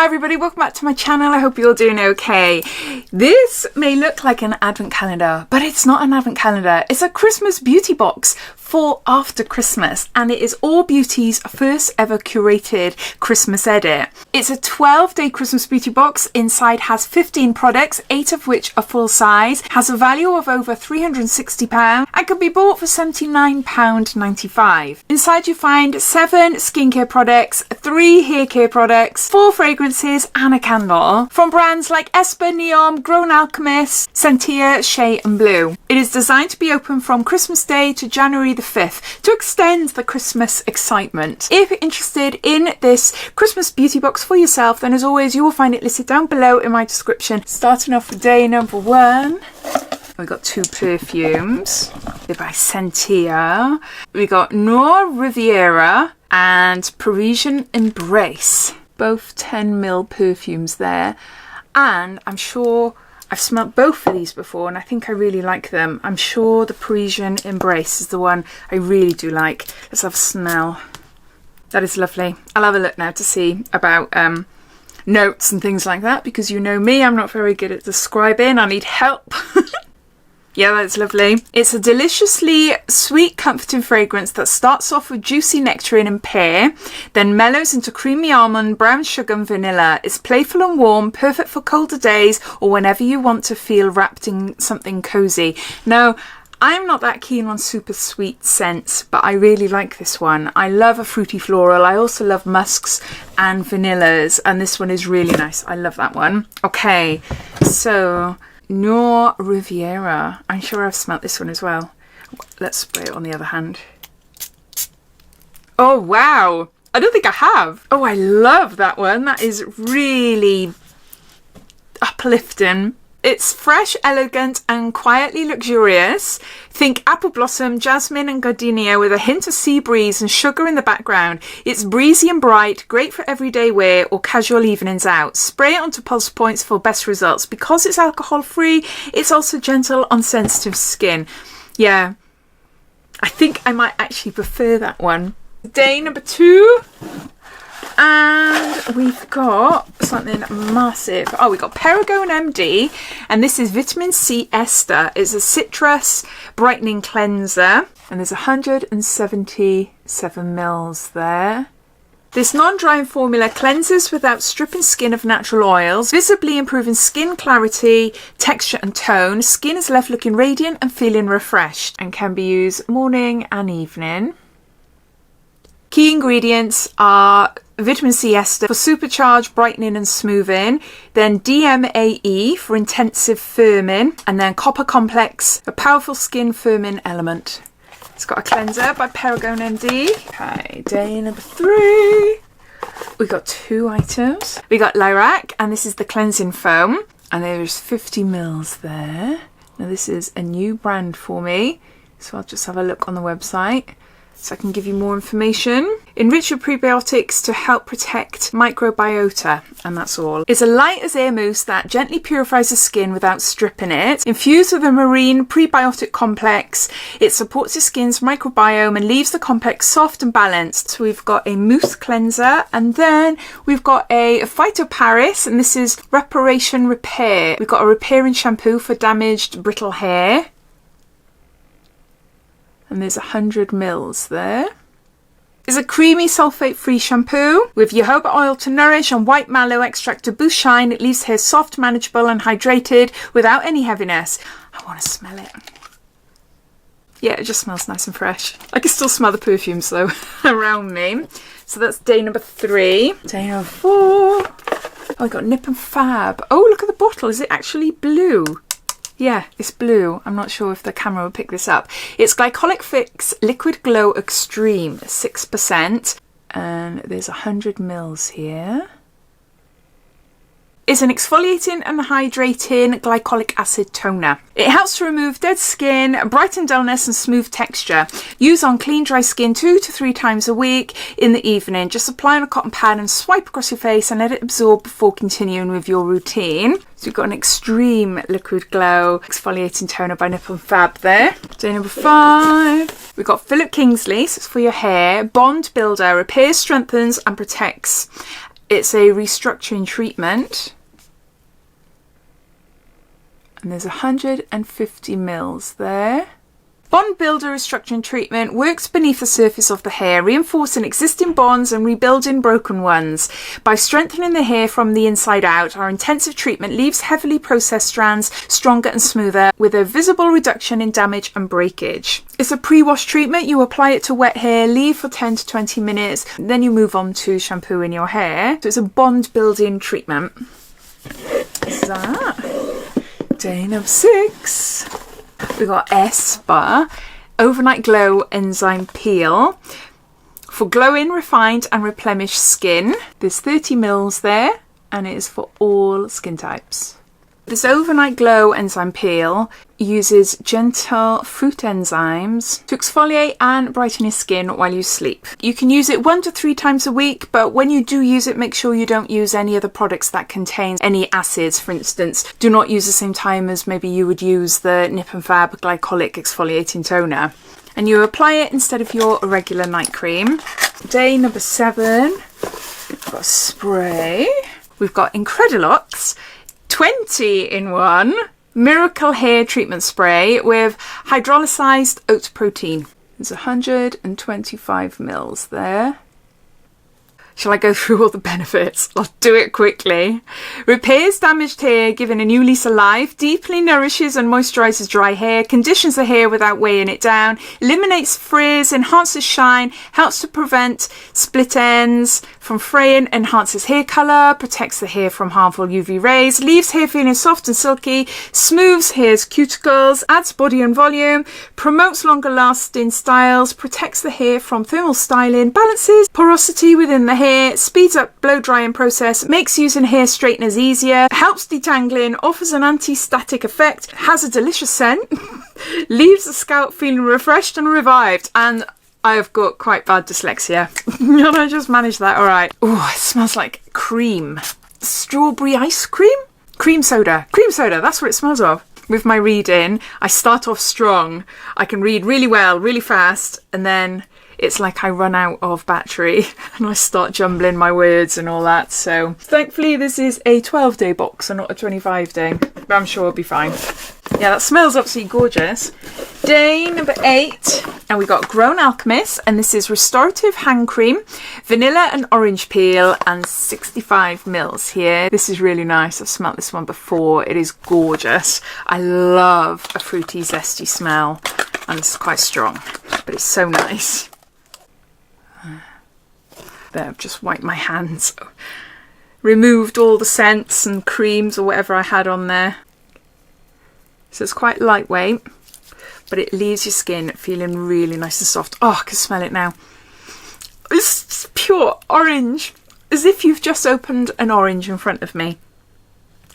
Hi everybody, welcome back to my channel. I hope you're all doing okay. This may look like an advent calendar, but it's not an advent calendar. It's a Christmas beauty box for after Christmas, and it is AllBeauty's first ever curated Christmas edit. It's a 12-day Christmas beauty box. Inside has 15 products, 8 of which are full size, has a value of over £360 and can be bought for £79.95. Inside you find 7 skincare products, 3 hair care products, 4 fragrances and a candle from brands like Esper, Neom, Grown Alchemist, Sentia, Shea and Blue. It is designed to be open from Christmas Day to January the 5th to extend the Christmas excitement. If you're interested in this Christmas beauty box for yourself, then as always you will find it listed down below in my description. Starting off with day number 1. We got 2 perfumes. They're by Sentia. We got Noir Riviera and Parisian Embrace. Both 10ml perfumes there. And I'm sure I've smelled both of these before and I think I really like them. I'm sure the Parisian Embrace is the one I really do like. Let's have a smell. That is lovely. I'll have a look now to see about notes and things like that, because you know me, I'm not very good at describing. I need help. Yeah, that's lovely. It's a deliciously sweet, comforting fragrance that starts off with juicy nectarine and pear, then mellows into creamy almond, brown sugar and vanilla. It's playful and warm, perfect for colder days or whenever you want to feel wrapped in something cozy. Now, I'm not that keen on super sweet scents, but I really like this one. I love a fruity floral. I also love musks and vanillas, and this one is really nice. I love that one. Okay, so Noir Riviera. I'm sure I've smelt this one as well. Let's spray it on the other hand. Oh, wow. I don't think I have. Oh, I love that one. That is really uplifting. It's fresh, elegant and quietly luxurious. Think apple blossom, jasmine and gardenia with a hint of sea breeze and sugar in the background. It's breezy and bright, great for everyday wear or casual evenings out. Spray it onto pulse points for best results. Because it's alcohol free, it's also gentle on sensitive skin. Yeah, I think I might actually prefer that one. Day number 2. And we've got something massive. Oh, we've got Perigone MD, and this is Vitamin C Ester. It's a citrus brightening cleanser, and there's 177 mils there. This non-drying formula cleanses without stripping skin of natural oils, visibly improving skin clarity, texture and tone. Skin is left looking radiant and feeling refreshed, and can be used morning and evening. Key ingredients are vitamin C ester for supercharged brightening and smoothing, then DMAE for intensive firming, and then copper complex, a powerful skin firming element. It's got a cleanser by Perigone MD. Okay, day number 3. We got 2 items. We got Lilac, and this is the cleansing foam, and there's 50 mils there. Now this is a new brand for me, so I'll just have a look on the website so I can give you more information. Enrich with prebiotics to help protect microbiota, and that's all. It's a light as air mousse that gently purifies the skin without stripping it. Infused with a marine prebiotic complex, it supports your skin's microbiome and leaves the complex soft and balanced. So we've got a mousse cleanser, and then we've got a Phytoparis, and this is Reparation Repair. We've got a repairing shampoo for damaged brittle hair. And there's 100 mils there. It's a creamy sulfate-free shampoo with jojoba oil to nourish and white mallow extract to boost shine. It leaves hair soft, manageable and hydrated without any heaviness. I want to smell it. Yeah, it just smells nice and fresh. I can still smell the perfumes though around me. So that's day number 3. Day number 4. Oh, I got Nip and Fab. Oh, look at the bottle. Is it actually blue? Yeah, it's blue. I'm not sure if the camera will pick this up. It's Glycolic Fix Liquid Glow Extreme, 6%. And there's 100 mils here. It's an exfoliating and hydrating glycolic acid toner. It helps to remove dead skin, brighten dullness and smooth texture. Use on clean, dry skin 2 to 3 times a week in the evening. Just apply on a cotton pad and swipe across your face and let it absorb before continuing with your routine. So we've got an extreme liquid glow exfoliating toner by Nip and Fab there. Day number 5. We've got Philip Kingsley, so it's for your hair. Bond Builder, repairs, strengthens and protects. It's a restructuring treatment. And there's 150 mils there. Bond Builder Restructuring Treatment works beneath the surface of the hair, reinforcing existing bonds and rebuilding broken ones. By strengthening the hair from the inside out, our intensive treatment leaves heavily processed strands stronger and smoother, with a visible reduction in damage and breakage. It's a pre-wash treatment. You apply it to wet hair, leave for 10 to 20 minutes, then you move on to shampooing your hair. So it's a bond building treatment. Is that day number 6? We got Espa Overnight Glow Enzyme Peel for glowing, refined and replenished skin. There's 30 mils there and it is for all skin types. This Overnight Glow Enzyme Peel uses gentle fruit enzymes to exfoliate and brighten your skin while you sleep. You can use it 1 to 3 times a week, but when you do use it, make sure you don't use any other products that contain any acids. For instance, do not use the same time as maybe you would use the Nip and Fab Glycolic Exfoliating Toner. And you apply it instead of your regular night cream. Day number 7, we've got a spray. We've got Incredilox 20 in 1 Miracle Hair Treatment Spray with hydrolysized oat protein. There's 125 mils there. Shall I go through all the benefits? I'll do it quickly. Repairs damaged hair, giving a new lease of life. Deeply nourishes and moisturizes dry hair. Conditions the hair without weighing it down. Eliminates frizz, enhances shine. Helps to prevent split ends from fraying. Enhances hair color. Protects the hair from harmful UV rays. Leaves hair feeling soft and silky. Smooths hair's cuticles. Adds body and volume. Promotes longer lasting styles. Protects the hair from thermal styling. Balances porosity within the hair. Speeds up blow drying process, makes using hair straighteners easier, helps detangling, offers an anti-static effect, has a delicious scent, leaves the scalp feeling refreshed and revived. And I have got quite bad dyslexia and I just managed that alright. Oh, it smells like cream. Strawberry ice cream? Cream soda, that's what it smells of. With my reading, I start off strong. I can read really well, really fast, and then it's like I run out of battery and I start jumbling my words and all that. So thankfully this is a 12-day box and not a 25-day, but I'm sure it'll be fine. Yeah, that smells absolutely gorgeous. Day number 8, and we got Grown Alchemist, and this is restorative hand cream, vanilla and orange peel, and 65 mils here. This is really nice. I've smelled this one before. It is gorgeous. I love a fruity, zesty smell, and it's quite strong, but it's so nice. There, I've just wiped my hands, removed all the scents and creams or whatever I had on there. So it's quite lightweight, but it leaves your skin feeling really nice and soft. Oh, I can smell it now. It's pure orange, as if you've just opened an orange in front of me.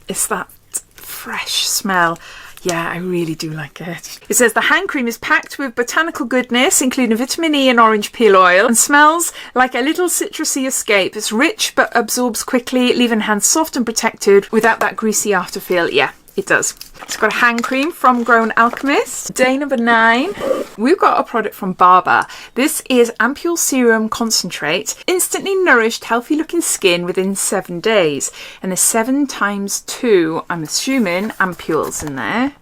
It's that fresh smell. Yeah, I really do like it. It says the hand cream is packed with botanical goodness, including vitamin E and orange peel oil, and smells like a little citrusy escape. It's rich but absorbs quickly, leaving hands soft and protected without that greasy afterfeel. Yeah, it does. It's got a hand cream from Grown Alchemist. Day number 9, we've got a product from Barber. This is Ampule Serum Concentrate. Instantly nourished, healthy looking skin within 7 days. And there's 7 times 2, I'm assuming, ampules in there.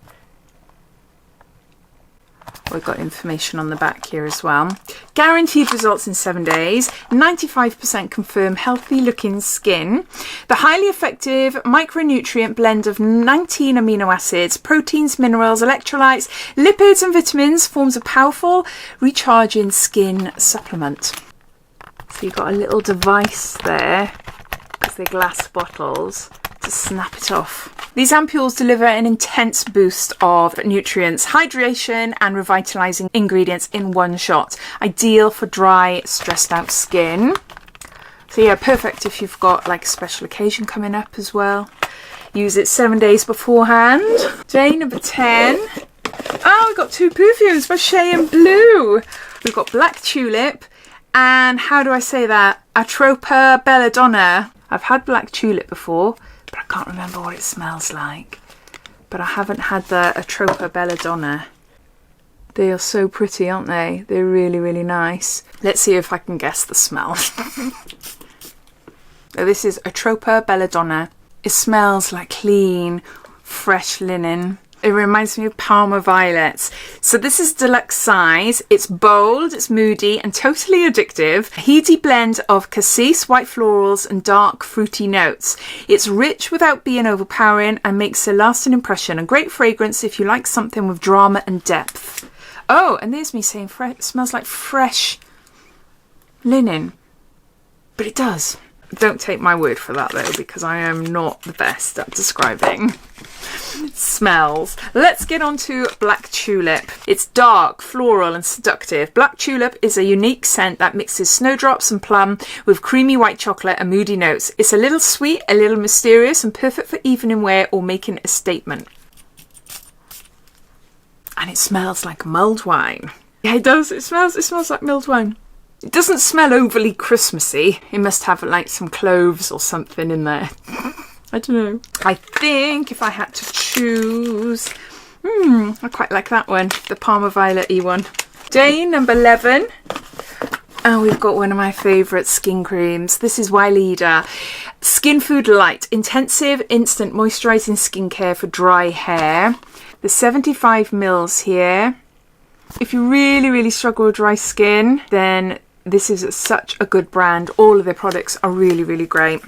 We've got information on the back here as well. Guaranteed results in 7 days. 95% confirm healthy looking skin. The highly effective micronutrient blend of 19 amino acids, proteins, minerals, electrolytes, lipids and vitamins forms a powerful recharging skin supplement. So you've got a little device there, because they're glass bottles, to snap it off. These ampules deliver an intense boost of nutrients, hydration and revitalizing ingredients in one shot. Ideal for dry, stressed out skin. So yeah, perfect if you've got like a special occasion coming up as well. Use it 7 days beforehand. Day number 10. Oh, we've got 2 perfumes by Shea and Blue. We've got Black Tulip and, how do I say that? Atropa Belladonna. I've had Black Tulip before, but I can't remember what it smells like. But I haven't had the Atropa Belladonna. They are so pretty, aren't they? They're really, really nice. Let's see if I can guess the smell. This is Atropa Belladonna. It smells like clean, fresh linen. It reminds me of Parma Violets. So this is deluxe size. It's bold, it's moody, and totally addictive. A heady blend of cassis, white florals, and dark fruity notes. It's rich without being overpowering and makes a lasting impression. A great fragrance if you like something with drama and depth. Oh, and there's me saying it smells like fresh linen. But it does. Don't take my word for that though, because I am not the best at describing smells. Let's get on to Black Tulip. It's dark, floral and seductive. Black Tulip is a unique scent that mixes snowdrops and plum with creamy white chocolate and moody notes. It's a little sweet, a little mysterious, and perfect for evening wear or making a statement. And it smells like mulled wine. Yeah, it does. It smells like mulled wine. It doesn't smell overly Christmassy. It must have like some cloves or something in there. I don't know. I think if I had to choose, I quite like that one, the Parma Violet-y one. Day number 11. And we've got one of my favourite skin creams. This is Wylida Skin Food Light Intensive Instant Moisturising Skincare for Dry Hair. There's 75 mils here. If you really struggle with dry skin, then this is such a good brand. All of their products are really great.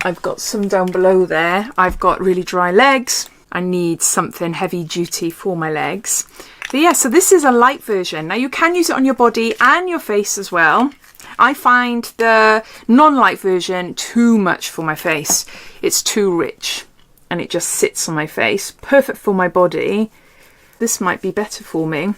I've got some down below there. I've got really dry legs. I need something heavy duty for my legs. But yeah, so this is a light version. Now you can use it on your body and your face as well. I find the non-light version too much for my face. It's too rich and it just sits on my face. Perfect for my body. This might be better for me.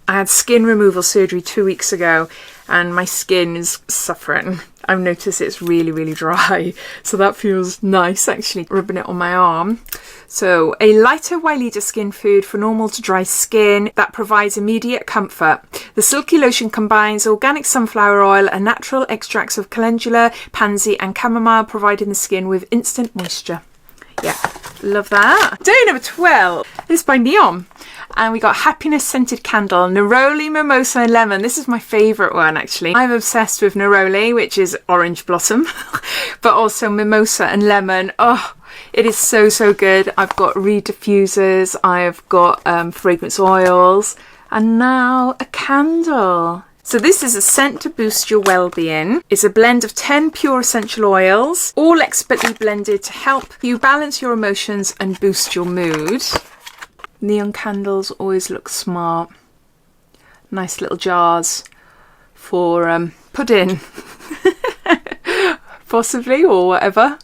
I had skin removal surgery 2 weeks ago and my skin is suffering. I've noticed it's really dry. So that feels nice actually, rubbing it on my arm. So a lighter Wylida skin food for normal to dry skin that provides immediate comfort. The silky lotion combines organic sunflower oil and natural extracts of calendula, pansy and chamomile, providing the skin with instant moisture. Yeah, love that. Day number 12. This is by Neom. And we got Happiness Scented Candle, Neroli, Mimosa and Lemon. This is my favourite one actually. I'm obsessed with Neroli, which is orange blossom, but also Mimosa and Lemon. Oh, it is so good. I've got reed diffusers, I've got fragrance oils, and now a candle. So this is a scent to boost your well-being. It's a blend of 10 pure essential oils, all expertly blended to help you balance your emotions and boost your mood. Neon candles always look smart. Nice little jars for pudding, possibly, or whatever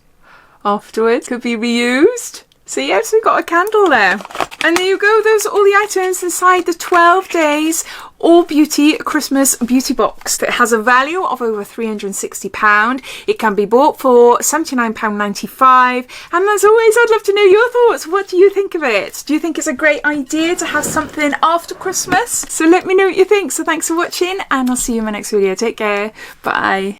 afterwards. Could be reused. So yes, we've got a candle there. And there you go, those are all the items inside the 12 days AllBeauty Christmas beauty box. It has a value of over £360. It can be bought for £79.95. And as always, I'd love to know your thoughts. What do you think of it? Do you think it's a great idea to have something after Christmas? So let me know what you think. So thanks for watching and I'll see you in my next video. Take care. Bye.